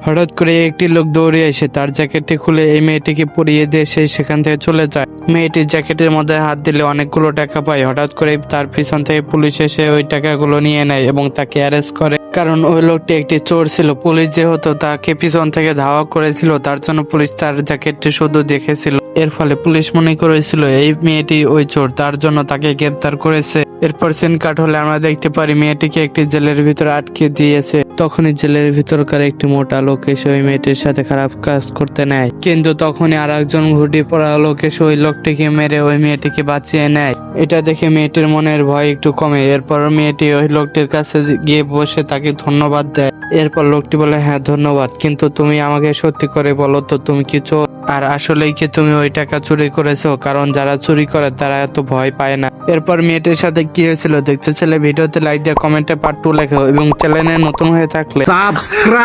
হঠাৎ করে একটি লোক দৌড়ে এসে তার জ্যাকেটটি খুলে এই মেয়েটিকে পরিয়ে দিয়ে সে সেখান থেকে চলে যায়। মেয়েটির জ্যাকেটের মধ্যে হাত দিলে অনেকগুলো টাকা পায়। হঠাৎ করে তার পিছন থেকে পুলিশ এসে ওই টাকাগুলো নিয়ে নেয় এবং তাকে অ্যারেস্ট করে, কারণ ওই লোকটি একটি চোর ছিল। পুলিশ যেহেতু তাকে পিছন থেকে ধাওয়া করেছিল তার জন্য পুলিশ তার জ্যাকেটটি শুধু দেখেছিল। এর ফলে পুলিশ মনে করেছিল এই মেয়েটি ওই চোর, তার জন্য তাকে গ্রেপ্তার করেছে। এরপর সিন কাট হলে আমরা দেখতে পারি মেয়েটিকে একটি জেলের ভিতরে আটকে দিয়েছে। তখনই জেলের ভিতরকার একটি মোটা লোক এসে ওই মেয়েটির সাথে খারাপ কাজ করতে নেয়, কিন্তু তখনই আর একজন ঘুটি পড়া লোক এসে ওই লোকটিকে মেরে ওই মেয়েটিকে বাঁচিয়ে নেয়। এটা দেখে মেয়েটির মনের ভয় একটু কমে। এরপর মেয়েটি ওই লোকটির কাছে গিয়ে বসে তাকে ধন্যবাদ দেয়। এরপর লোকটি বলে, হ্যাঁ ধন্যবাদ, কিন্তু তুমি আমাকে সত্যি করে বলো তো তুমি কি চোর? আর আসলেই কি তুমি ওই টাকা চুরি করেছো? কারণ যারা চুরি করে তারা এত ভয় পায় না। এরপর মেয়েটির সাথে কি হয়েছিল দেখতে চাইলে ভিডিওতে লাইক দিয়ে কমেন্টে পার্ট 2 লেখো এবং চ্যানেলে নতুন হয়ে থাকলে সাবস্ক্রাইব।